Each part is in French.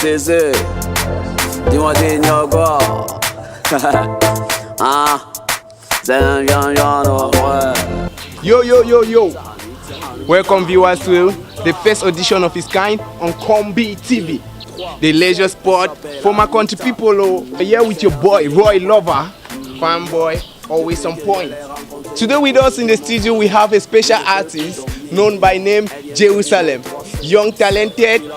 CC, dis-moi t'es quoi. Hein? C'est un genre, ouais. Yo. Welcome viewers to the first audition of its kind on Combi TV, the leisure sport for my country people. Here with your boy Roy Lover, fanboy, always on point. Today with us in the studio we have a special artist known by name Jerusalem. Young, talented,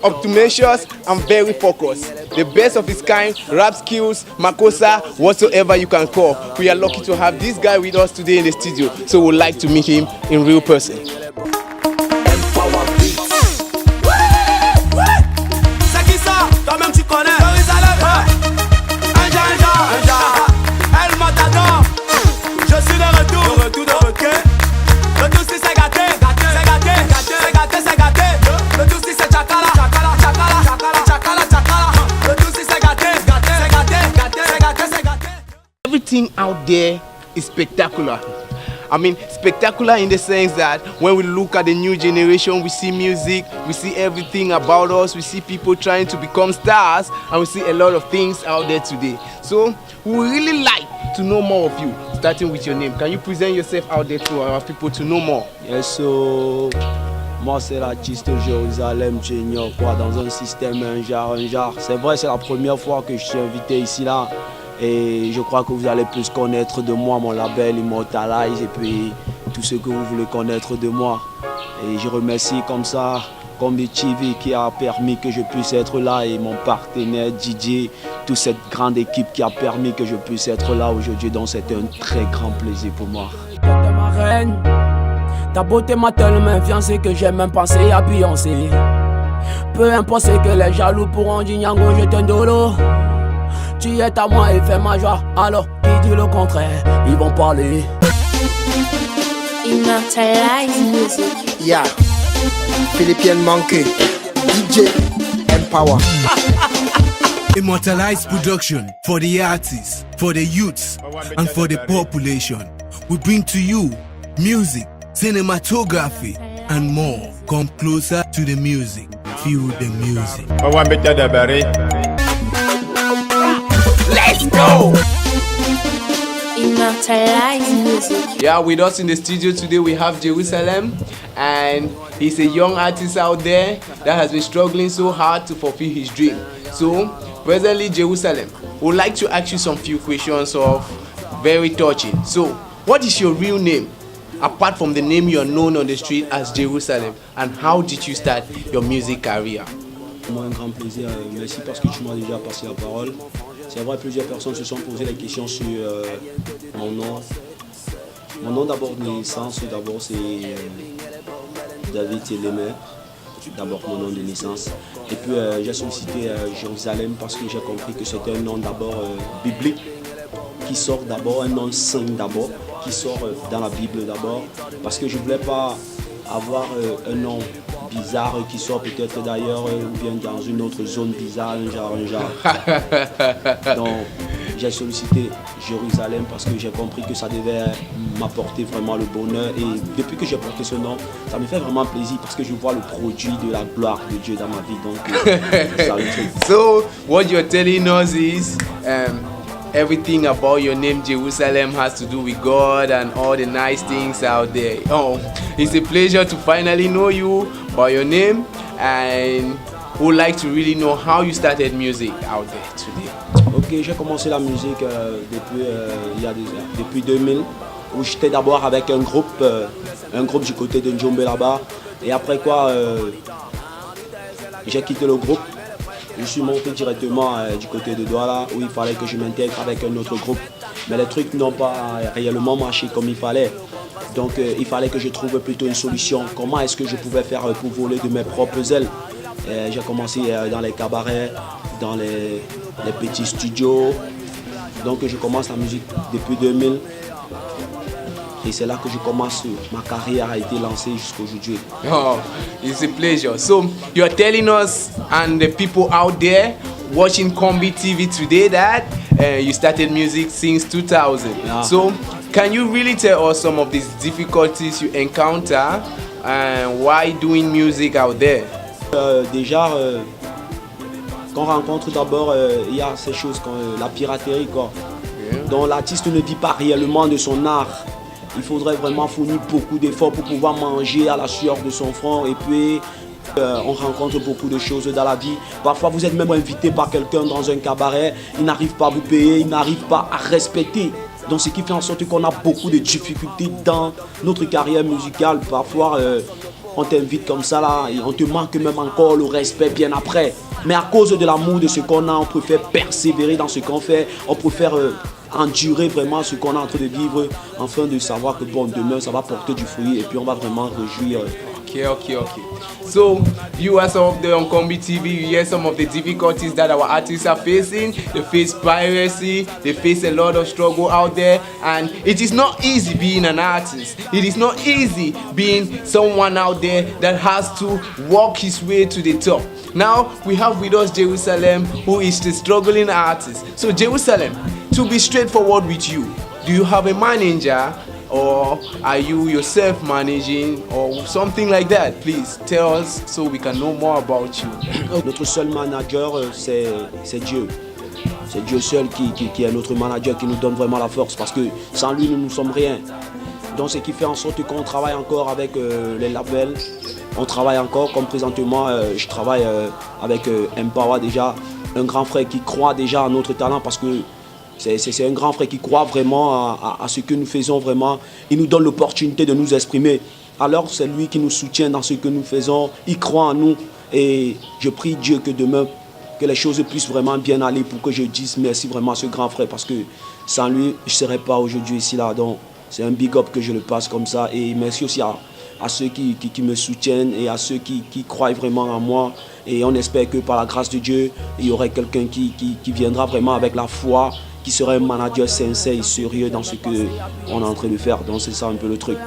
optimistic and very focused. The best of his kind, rap skills, makosa, whatsoever you can call. We are lucky to have this guy with us today in the studio, so we'd like to meet him in real person. Everything out there is spectacular. I mean, spectacular in the sense that when we look at the new generation, we see music, we see everything about us, we see people trying to become stars, and we see a lot of things out there today. So we would really like to know more of you, starting with your name. Can you present yourself out there to our people to know more? Yes, so moi c'est l'artiste Jérusalem Junior, quoi, dans un système, un genre. C'est vrai, c'est la première fois que je suis invité ici là. Et je crois que vous allez plus connaître de moi, mon label Immortalize, et puis tout ce que vous voulez connaître de moi. Et je remercie comme ça Combi TV qui a permis que je puisse être là, et mon partenaire DJ, toute cette grande équipe qui a permis que je puisse être là aujourd'hui. Donc c'est un très grand plaisir pour moi. T'es ma reine, ta beauté m'a tellement influencé que j'ai même pensé à Beyoncé. Peu importe ce que les jaloux pourront dire, Nyango, je t'en dolo. Tu es à moi et fais ma joie, alors qui dit le contraire, ils vont parler. Immortalize music. Yeah, Philippian Monkey, DJ Empower. Immortalize production for the artists, for the youths, and for the population. We bring to you music, cinematography, and more. Come closer to the music. Feel the music. Let's go! Immortalize music. Yeah, with us in the studio today we have Jerusalem, and he's a young artist out there that has been struggling so hard to fulfill his dream. So, presently Jerusalem, would like to ask you some few questions of very touching. So, what is your real name? Apart from the name you are known on the street as Jerusalem, and how did you start your music career? Moi un grand plaisir, merci parce que tu m'as déjà passé la parole. C'est vrai, plusieurs personnes se sont posé la question sur mon nom. Mon nom d'abord de naissance, d'abord c'est David Télémer, d'abord mon nom de naissance. Et puis j'ai sollicité Jérusalem parce que j'ai compris que c'était un nom d'abord biblique, qui sort d'abord, un nom saint d'abord, qui sort dans la Bible d'abord, parce que je ne voulais pas avoir un nom bizarre qui sort peut-être d'ailleurs ou bien dans une autre zone bizarre, un genre. Donc j'ai sollicité Jérusalem parce que j'ai compris que ça devait m'apporter vraiment le bonheur, et depuis que j'ai porté ce nom, ça me fait vraiment plaisir parce que je vois le produit de la gloire de Dieu dans ma vie. Donc ça me fait. So what you're telling us is everything about your name Jerusalem has to do with God and all the nice things out there. Oh, it's a pleasure to finally know you by your name, and would like to really know how you started music out there today. Ok, j'ai commencé la musique depuis 2000, où j'étais d'abord avec un groupe du côté de Njombe là-bas, et après quoi j'ai quitté le groupe. Je suis monté directement du côté de Douala, où il fallait que je m'intègre avec un autre groupe. Mais les trucs n'ont pas réellement marché comme il fallait. Donc il fallait que je trouve plutôt une solution. Comment est-ce que je pouvais faire pour voler de mes propres ailes? J'ai commencé dans les cabarets, dans les petits studios. Donc je commence la musique depuis 2000. Et c'est là que je commence, ma carrière a été lancée jusqu'à aujourd'hui. Oh, it's a pleasure. So you're telling us and the people out there watching Combi TV today that you started music since 2000. Yeah. So can you really tell us some of these difficulties you encounter and why doing music out there? Déjà, qu'on rencontre d'abord, il y a ces choses comme la piraterie, quoi. Donc l'artiste ne vit pas réellement de son art. Il faudrait vraiment fournir beaucoup d'efforts pour pouvoir manger à la sueur de son front. Et puis, on rencontre beaucoup de choses dans la vie. Parfois, vous êtes même invité par quelqu'un dans un cabaret. Il n'arrive pas à vous payer, il n'arrive pas à respecter. Donc, ce qui fait en sorte qu'on a beaucoup de difficultés dans notre carrière musicale. Parfois, on t'invite comme ça là et on te manque même encore le respect bien après. Mais à cause de l'amour de ce qu'on a, on préfère persévérer dans ce qu'on fait. On préfère endurer vraiment ce qu'on est en train de vivre, afin de savoir que bon, demain ça va porter du fruit et puis on va vraiment réjouir. Okay. So, viewers of the Nkombi TV, you hear some of the difficulties that our artists are facing. They face piracy, they face a lot of struggle out there, and it is not easy being an artist. It is not easy being someone out there that has to walk his way to the top. Now, we have with us Jerusalem, who is the struggling artist. So, Jerusalem, to be straightforward with you, do you have a manager? Or are you yourself managing or something like that? Please tell us so we can know more about you. Notre seul manager, c'est Dieu. C'est Dieu seul qui est notre manager, qui nous donne vraiment la force, parce que sans lui, nous ne sommes rien. Donc ce qui fait en sorte qu'on travaille encore avec les labels. On travaille encore, comme présentement, je travaille avec Empower déjà, un grand frère qui croit déjà à notre talent, parce que c'est un grand frère qui croit vraiment à ce que nous faisons vraiment. Il nous donne l'opportunité de nous exprimer. Alors c'est lui qui nous soutient dans ce que nous faisons. Il croit en nous. Et je prie Dieu que demain, que les choses puissent vraiment bien aller pour que je dise merci vraiment à ce grand frère. Parce que sans lui, je ne serais pas aujourd'hui ici là. Donc c'est un big up que je le passe comme ça. Et merci aussi à ceux qui me soutiennent et à ceux qui croient vraiment en moi. Et on espère que par la grâce de Dieu, il y aurait quelqu'un qui viendra vraiment avec la foi, qui serait un manager sincère et sérieux dans ce qu'on est en train de faire. Donc c'est ça un peu le truc.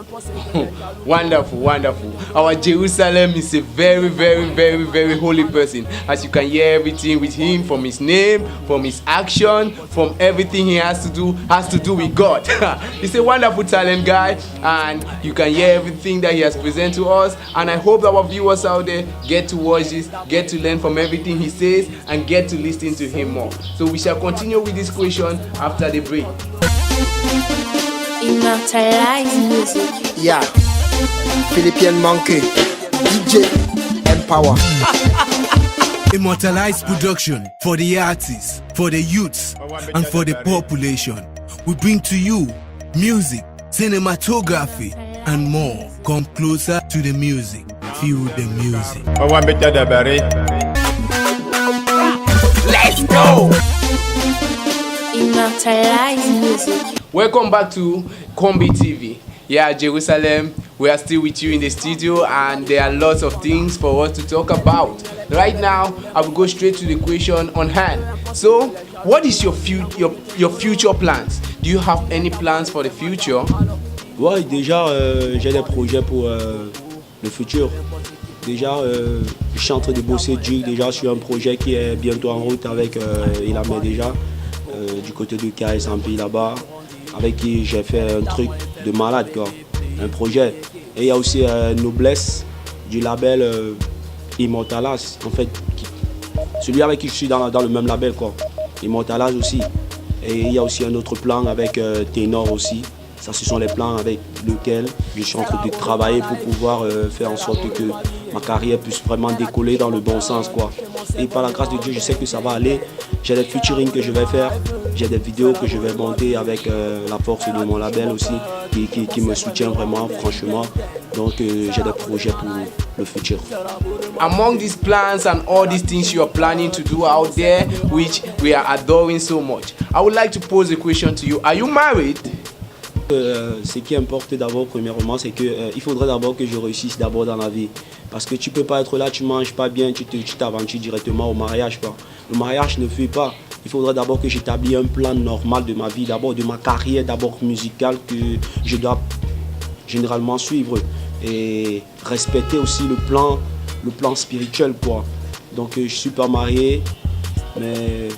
Wonderful. Our Jerusalem is a very holy person. As you can hear everything with him, from his name, from his action, from everything he has to do with God. He's a wonderful talent guy, and you can hear everything that he has presented to us. And I hope our viewers out there get to watch this, get to learn from everything he says, and get to listen to him more. So we shall continue with this question after the break. Immortalize music. Yeah, Philippian Monkey, DJ Empower. Immortalized production for the artists, for the youths, and for the population. We bring to you music, cinematography, and more. Come closer to the music. Feel the music. Let's go! Immortalize music. Welcome back to Nkombi TV. Yeah, Jerusalem, we are still with you in the studio, and there are lots of things for us to talk about. Right now, I will go straight to the question on hand. So, what is your future plans? Do you have any plans for the future? Ouais, déjà, j'ai des projets pour le futur. Déjà, je suis en train de bosser dur déjà sur un projet qui est bientôt en route avec Ilamé déjà, du côté de KSMP là-bas, avec qui j'ai fait un truc de malade, quoi, un projet. Et il y a aussi Noblesse du label Immortalize, en fait, celui avec qui je suis dans le même label, quoi, Immortalize aussi. Et il y a aussi un autre plan avec Ténor aussi. Ça, ce sont les plans avec lesquels je suis en train de travailler pour pouvoir faire en sorte que ma carrière puisse vraiment décoller dans le bon sens, quoi. Et par la grâce de Dieu, je sais que ça va aller. J'ai des featuring que je vais faire, j'ai des vidéos que je vais monter avec la force de mon label aussi, qui me soutient vraiment, franchement. Donc j'ai des projets pour le futur. Among these plans and all these things you are planning to do out there, which we are adoring so much, I would like to pose a question to you. Are you married? Ce qui importe d'abord, premièrement, c'est qu'il faudrait d'abord que je réussisse d'abord dans la vie. Parce que tu peux pas être là, tu manges pas bien, tu t'aventures directement au mariage, quoi. Le mariage ne fait pas. Il faudrait d'abord que j'établisse un plan normal de ma vie, d'abord de ma carrière, d'abord musicale, que je dois généralement suivre. Et respecter aussi le plan spirituel, quoi. Donc je suis pas marié, mais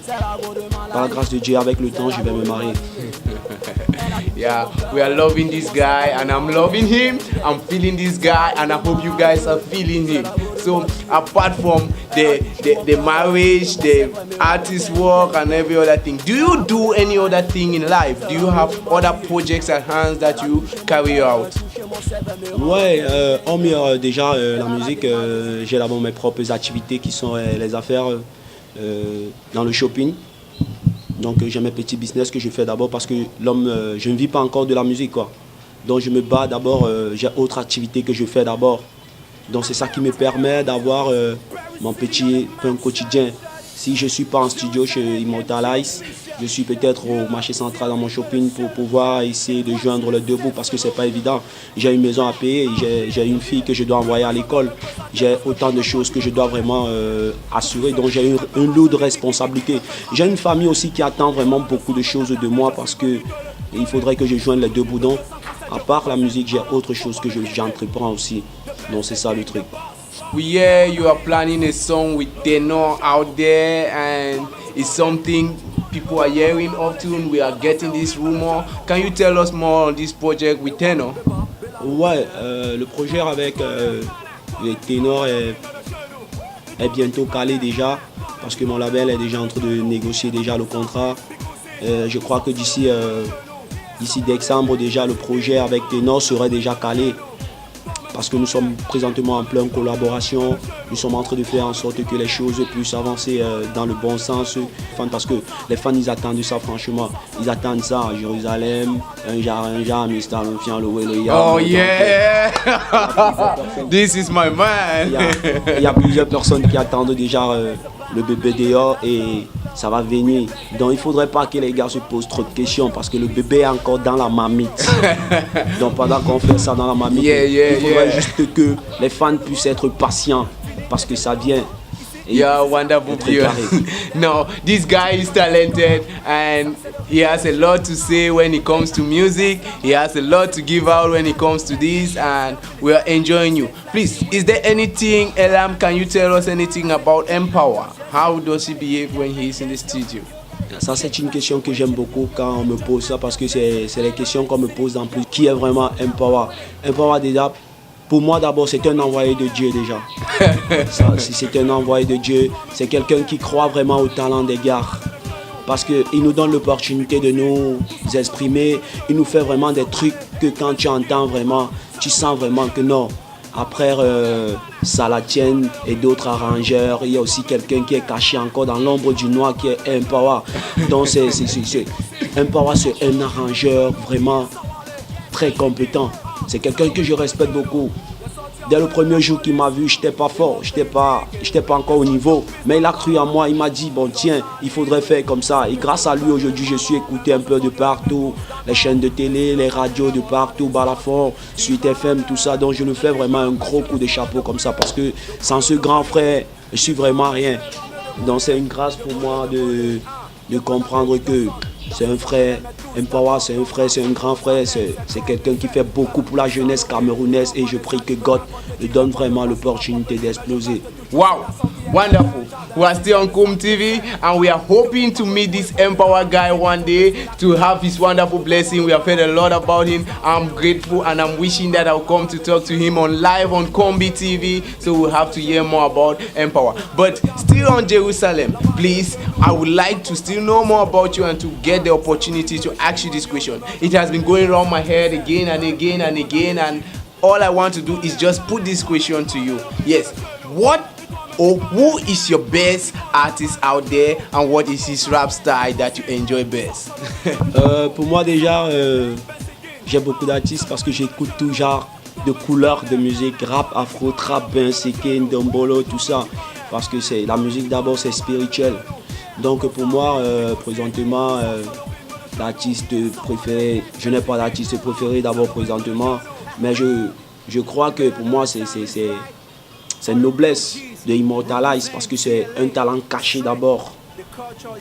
par la grâce de Dieu, avec le temps, je vais me marier. Yeah, we are loving this guy and I'm loving him. I'm feeling this guy and I hope you guys are feeling him. So apart from the marriage, the artist work and every other thing, do you do any other thing in life? Do you have other projects at hand that you carry out? Ouais, hormis déjà la musique, j'ai d'abord mes propres activités qui sont les affaires dans le shopping. Donc j'ai mes petits business que je fais d'abord parce que l'homme, je ne vis pas encore de la musique quoi. Donc je me bats d'abord, j'ai autre activité que je fais d'abord. Donc c'est ça qui me permet d'avoir mon petit pain quotidien. Si je ne suis pas en studio chez Immortalize, je suis peut-être au marché central dans mon shopping pour pouvoir essayer de joindre les deux bouts parce que c'est pas évident. J'ai une maison à payer, j'ai une fille que je dois envoyer à l'école, j'ai autant de choses que je dois vraiment assurer, donc j'ai une lourde responsabilité. J'ai une famille aussi qui attend vraiment beaucoup de choses de moi parce que il faudrait que je joigne les deux bouts. Donc, à part la musique, j'ai autre chose que j'entreprends aussi. Donc c'est ça le truc. We hear you are planning a song with Tenor out there and it's something people are hearing often. We are getting this rumor. Can you tell us more on this project with Tenor? Ouais, le projet avec les Tenor est bientôt calé déjà parce que mon label est déjà en train de négocier déjà le contrat. Je crois que d'ici décembre déjà le projet avec Tenor serait déjà calé. Parce que nous sommes présentement en pleine collaboration, nous sommes en train de faire en sorte que les choses puissent avancer dans le bon sens. Parce que les fans ils attendent ça franchement, ils attendent ça à Jérusalem, un genre, Mr. L'Enfant, le Oh yeah, this is my man. Il y a plusieurs personnes qui attendent déjà le bébé dehors et ça va venir. Donc il ne faudrait pas que les gars se posent trop de questions parce que le bébé est encore dans la marmite. Donc pendant qu'on fait ça dans la marmite, il faudrait juste que les fans puissent être patients parce que ça vient. Yeah, wonderful viewer. No, this guy is talented and he has a lot to say when it comes to music. He has a lot to give out when it comes to this and we are enjoying you. Please, is there anything, Elam, can you tell us anything about Empower? How does he behave when he is in the studio? Ça c'est une question que j'aime beaucoup quand on me pose ça parce que c'est les questions qu'on me pose en plus. Qui est vraiment Empower? Empower déjà, pour moi d'abord c'est un envoyé de Dieu déjà. C'est un envoyé de Dieu, c'est quelqu'un qui croit vraiment au talent des gars. Parce qu'il nous donne l'opportunité de nous exprimer, il nous fait vraiment des trucs que quand tu entends vraiment, tu sens vraiment que non. Après Salatienne et d'autres arrangeurs, il y a aussi quelqu'un qui est caché encore dans l'ombre du noir qui est Empower. Donc Empower c'est un arrangeur vraiment très compétent. C'est quelqu'un que je respecte beaucoup. Dès le premier jour qu'il m'a vu, je n'étais pas fort, je n'étais pas encore au niveau. Mais il a cru en moi, il m'a dit, bon tiens, il faudrait faire comme ça. Et grâce à lui, aujourd'hui, je suis écouté un peu de partout. Les chaînes de télé, les radios de partout, Balafon, Suite FM, tout ça. Donc je lui fais vraiment un gros coup de chapeau comme ça. Parce que sans ce grand frère, je suis vraiment rien. Donc c'est une grâce pour moi de comprendre que c'est un frère. Empower, c'est un frère, c'est un grand frère, c'est quelqu'un qui fait beaucoup pour la jeunesse camerounaise et je prie que God lui donne vraiment l'opportunité d'exploser. Wow, wonderful. We are still on Comb TV and we are hoping to meet this Empower guy one day to have his wonderful blessing. We have heard a lot about him. I'm grateful and I'm wishing that I'll come to talk to him on live on Combi TV. So we'll have to hear more about Empower. But still on Jerusalem, please, I would like to still know more about you and to get the opportunity to ask you this question. It has been going around my head again and again and again and all I want to do is just put this question to you. Yes, what or who is your best artist out there and what is his rap style that you enjoy best? Pour moi déjà, j'ai beaucoup d'artistes parce que j'écoute tout genre de couleurs de musique, rap, afro, trap, ben, seken, dombolo, tout ça. Parce que c'est la musique d'abord c'est spirituel. Donc pour moi, présentement, l'artiste préféré, je n'ai pas d'artiste préféré d'abord présentement, mais je crois que pour moi c'est une noblesse de Immortalize parce que c'est un talent caché d'abord,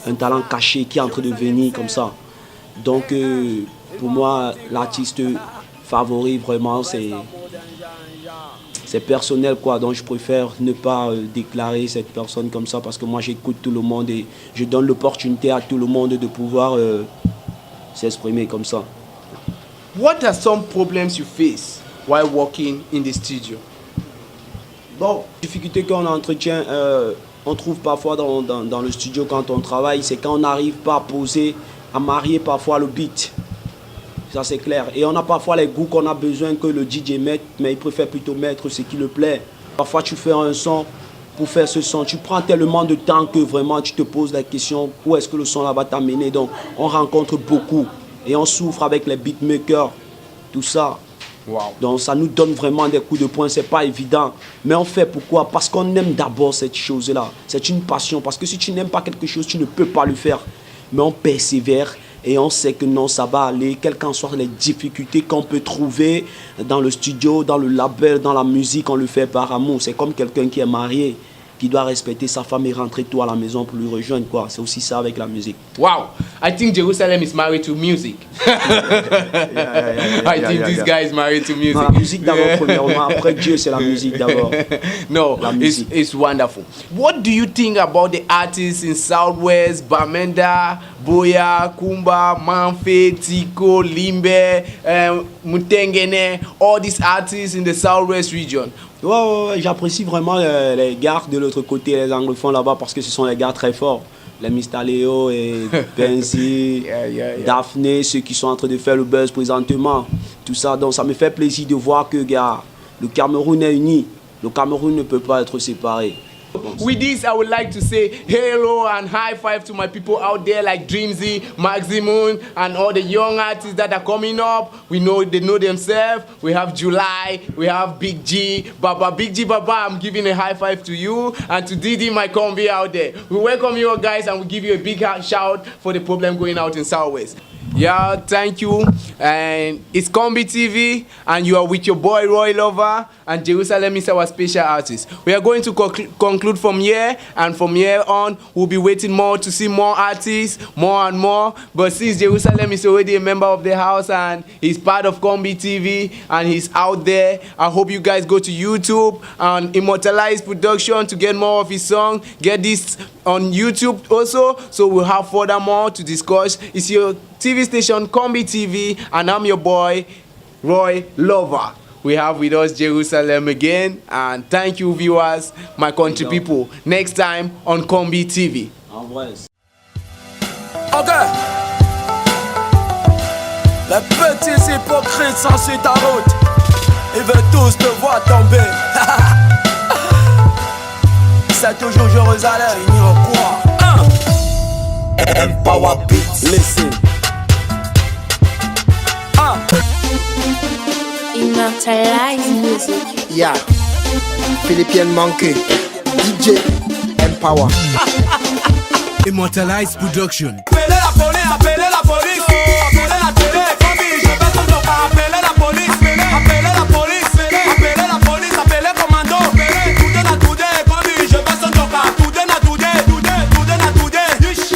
un talent caché qui est en train de venir comme ça. Donc pour moi l'artiste favori vraiment c'est personnel quoi, donc je préfère ne pas déclarer cette personne comme ça parce que moi j'écoute tout le monde et je donne l'opportunité à tout le monde de pouvoir s'exprimer comme ça. What are some problems you face while working in the studio? Bon, difficulté qu'on entretient, on trouve parfois dans le studio quand on travaille, c'est quand on n'arrive pas à poser, à marier parfois le beat. Ça c'est clair. Et on a parfois les goûts qu'on a besoin que le DJ mette, mais il préfère plutôt mettre ce qui le plaît. Parfois tu fais un son, pour faire ce son, tu prends tellement de temps que vraiment tu te poses la question où est-ce que le son là va t'amener. Donc on rencontre beaucoup et on souffre avec les beatmakers, tout ça. Wow. Donc ça nous donne vraiment des coups de poing, c'est pas évident. Mais on fait pourquoi? Parce qu'on aime d'abord cette chose-là. C'est une passion. Parce que si tu n'aimes pas quelque chose, tu ne peux pas le faire. Mais on persévère et on sait que non, ça va aller. Quelles qu'en soient les difficultés qu'on peut trouver dans le studio, dans le label, dans la musique, on le fait par amour. C'est comme quelqu'un qui est marié, qui doit respecter sa femme et rentrer tôt à la maison pour lui rejoindre, quoi. C'est aussi ça avec la musique. Wow, I think Jerusalem is married to music. I think this guy is married to music. Non, la musique d'abord, premièrement. Après Dieu, c'est la musique d'abord. No, la musique. It's wonderful. What do you think about the artists in Southwest, Bamenda, Boya, Kumba, Manfe, Tico, Limbe, Mutengene, all these artists in the Southwest region? Ouais, j'apprécie vraiment les gars de l'autre côté, les anglophones là-bas, parce que ce sont les gars très forts. Les Mr. Léo et Benzi, Daphné, ceux qui sont en train de faire le buzz présentement. Tout ça, donc ça me fait plaisir de voir que, gars, le Cameroun est uni. Le Cameroun ne peut pas être séparé. With this, I would like to say hello and high five to my people out there like Dreamzy, Maximum, and all the young artists that are coming up. We know they know themselves. We have July, we have Big G, Baba. Big G, Baba, I'm giving a high five to you and to Didi, my combi out there. We welcome you all guys and we give you a big shout for the problem going out in Southwest. Yeah, thank you. And it's Combi TV, and you are with your boy Roy Lover, and Jerusalem is our special artist. We are going to conclude from here, and from here on, we'll be waiting more to see more artists, more and more. But since Jerusalem is already a member of the house, and he's part of Combi TV, and he's out there, I hope you guys go to YouTube and Immortalize Production to get more of his song. Get this on YouTube also, so we'll have furthermore to discuss. It's your TV station Combi TV, and I'm your boy Roy Lover. We have with us Jerusalem again, and thank you viewers, my country people. Next time on Combi TV. En vrai. Ok. Les petits hypocrites sont sur ta route. Ils veulent tous te voir tomber. C'est toujours Jérusalem, ils n'y croient. Empower Beats. Listen. Immortalize music. Yeah. Philippian Monkey. DJ Empower. Immortalize Production. Appelez la police, appelez la police. Appelez la télé, Combi, je vais sans doute pas. Appelez la police, appelez la police. Appelez la police, appelez commando. Toudé na toudé, Combi, je vais sans doute pas. Toudé na toudé, toudé na toudé.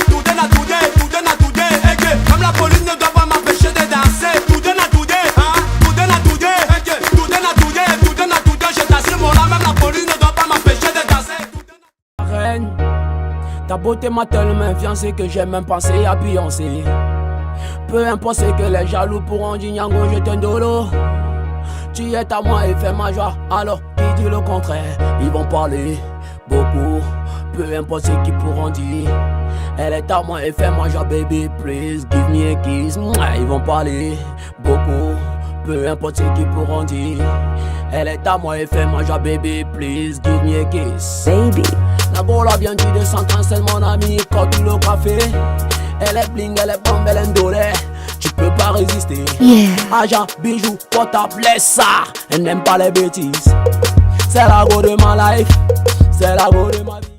Toudé na toudé, toudé na toudé. Comme la police ne doit pas m'empêcher de danser. Toudé na toudé, toudé na toudé. Toudé na toudé, toudé na toudé. Je t'assure, mon là, même la police ne doit pas m'empêcher de danser. Reine. Ta beauté m'a tellement influencé que j'ai même pensé à Beyoncé. Peu importe ce que les jaloux pourront dire, Nyango, je t'endolo. Tu es à moi et fais ma joie. Alors, qui dit le contraire? Ils vont parler beaucoup. Peu importe ce qu'ils pourront dire. Elle est à moi et fais ma joie, baby, please give me a kiss. Ils vont parler beaucoup. Peu importe ce qu'ils pourront dire. Elle est à moi et fais ma joie, baby, please give me a kiss. Baby. La gola vient du 237, mon ami, quand tu le café. Elle est bling, elle est bombe, elle est ndolé. Tu peux pas résister. Yeah. Agent, bijoux, portable, ça. Elle n'aime pas les bêtises. C'est la go de ma life. C'est la go de ma vie.